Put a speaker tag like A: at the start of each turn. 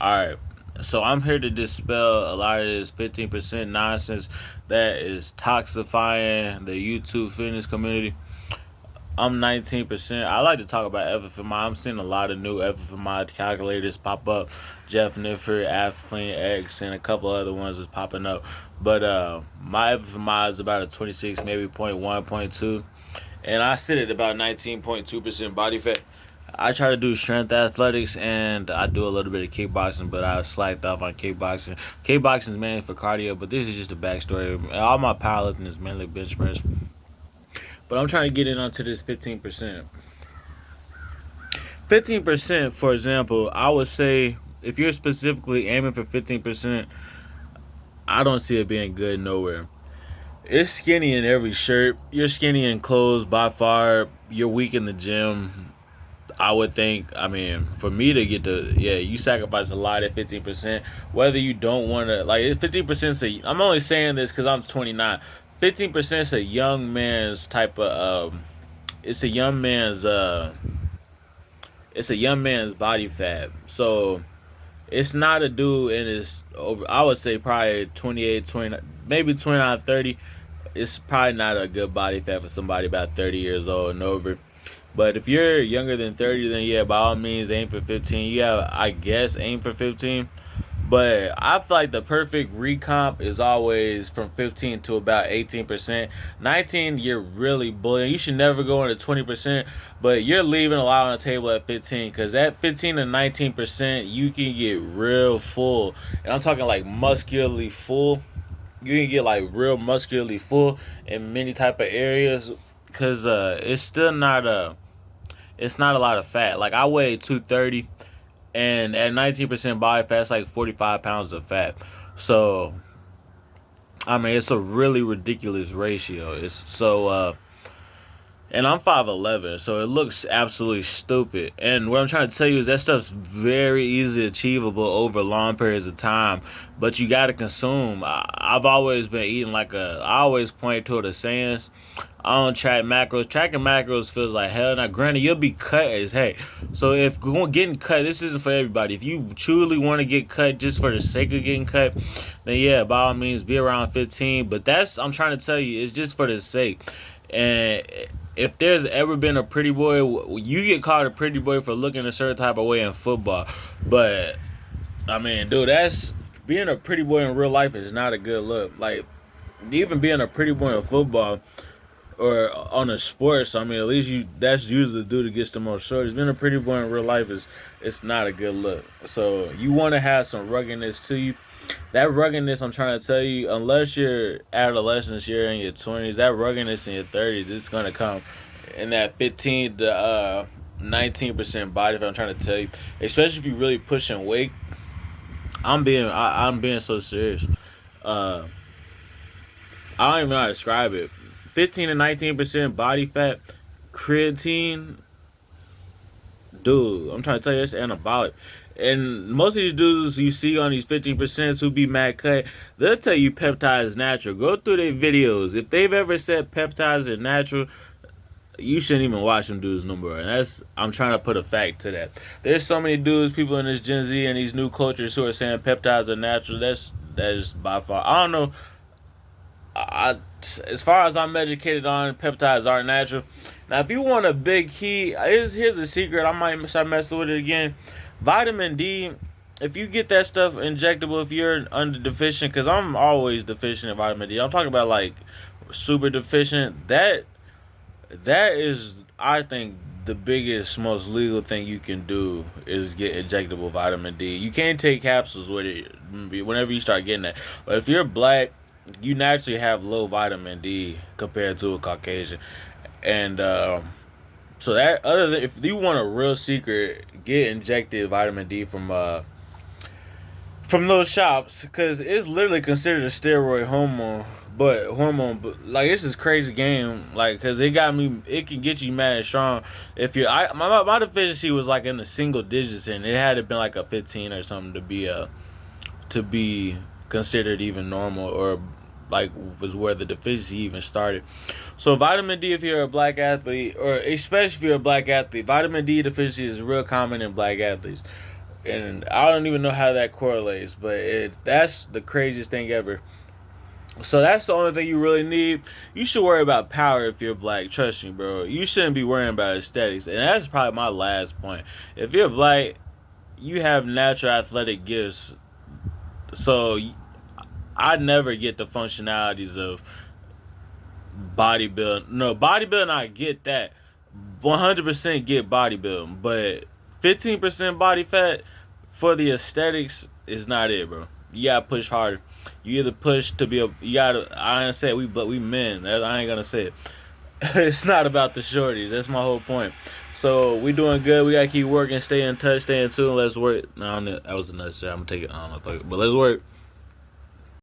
A: Alright, so I'm here to dispel a lot of this 15% nonsense that is toxifying the YouTube fitness community. I'm 19%. I like to talk about FFMI. I'm seeing a lot of new FFMI calculators pop up. Jeff Nifford, Clean X, and a couple other ones is popping up. But my FFMI is about a 26, maybe point 1, point 2. And I sit at about 19.2% body fat. I try to do strength athletics and I do a little bit of kickboxing, but I slacked off on kickboxing. Kickboxing is mainly for cardio, but this is just a backstory. All my powerlifting is mainly bench press. But I'm trying to get in onto this 15%. 15%, for example, I would say if you're specifically aiming for 15%, I don't see it being good nowhere. It's skinny in every shirt. You're skinny in clothes by far. You're weak in the gym. I would think, I mean, for me to get to, yeah, you sacrifice a lot at 15%. Whether you don't want to, like, 15%, I'm only saying this because I'm 29. 15% is a young man's type of, it's a young man's, it's a young man's body fat. So, it's not a dude in his, over, I would say probably 28, 20, maybe 29, 30. It's probably not a good body fat for somebody about 30 years old and over. But if you're younger than 30, then yeah, by all means, aim for 15. Yeah, I guess aim for 15. But I feel like the perfect recomp is always from 15 to about 18%. 19, you're really bullying. You should never go into 20%, but you're leaving a lot on the table at 15 because at 15 to 19%, you can get real full. And I'm talking like muscularly full. You can get like real muscularly full in many type of areas because it's still not it's not a lot of fat. Like I weigh 230, and at 19% body fat, it's like 45 pounds of fat. So I mean, it's a really ridiculous ratio. It's so and I'm 5'11", so it looks absolutely stupid. And what I'm trying to tell you is that stuff's very easily achievable over long periods of time, but you got to consume. I've always been eating like I always point to the sayings. I don't track macros. Tracking macros feels like hell. Now, granted, you'll be cut as heck. So if getting cut, this isn't for everybody. If you truly want to get cut just for the sake of getting cut, then yeah, by all means, be around 15. But I'm trying to tell you, it's just for the sake. And if there's ever been a pretty boy, you get called a pretty boy for looking a certain type of way in football. But I mean, dude, that's being a pretty boy in real life is not a good look. Like even being a pretty boy in football or on a sports, I mean, at least that's usually the dude that gets the most shorts. Being a pretty boy in real life is it's not a good look. So you want to have some ruggedness to you. That ruggedness, I'm trying to tell you, unless you're adolescents, you're in your 20s, that ruggedness in your 30s, it's going to come in that 15 to 19% body fat. I'm trying to tell you, especially if you're really pushing weight. I'm being so serious. Uh, I don't even know how to describe it. 15 to 19% body fat, creatine, dude. I'm trying to tell you, it's anabolic. And most of these dudes you see on these 15% who be mad cut, they'll tell you peptides is natural. Go through their videos. If they've ever said peptides are natural, you shouldn't even watch them dudes no more. And I'm trying to put a fact to that. There's so many dudes, people in this Gen Z and these new cultures who are saying peptides are natural. That is by far. I don't know. As far as I'm educated on, peptides are natural. Now, if you want a big key, here's a secret. I might start messing with it again. Vitamin D, if you get that stuff injectable, if you're under deficient, because I'm always deficient in vitamin D. I'm talking about like super deficient. That is, I think, the biggest, most legal thing you can do is get injectable vitamin D. You can't take capsules with it whenever you start getting that. But if you're black, you naturally have low vitamin D compared to a Caucasian. And so that other than if you want a real secret, get injected vitamin D from those shops because it's literally considered a steroid hormone. But like this is crazy game. Like because it can get you mad and strong. If my deficiency was like in the single digits and it had to been like a 15 or something to be considered even normal or like was where the deficiency even started. So vitamin D, if you're a black athlete, or especially if you're a black athlete, vitamin D deficiency is real common in black athletes. And I don't even know how that correlates, but that's the craziest thing ever. So that's the only thing you really need. You should worry about power if you're black. Trust me, bro. You shouldn't be worrying about aesthetics. And that's probably my last point. If you're black, you have natural athletic gifts. So I never get the functionalities of bodybuilding. No, bodybuilding, I get that. 100% get bodybuilding. But 15% body fat for the aesthetics is not it, bro. You gotta push harder. You either push to be a. You gotta. I ain't say we men. I ain't gonna say it. It's not about the shorties. That's my whole point. So we doing good. We gotta keep working. Stay in touch. Stay in tune. Let's work. No, that was a nutshell. I'm gonna take it. I don't know, but let's work.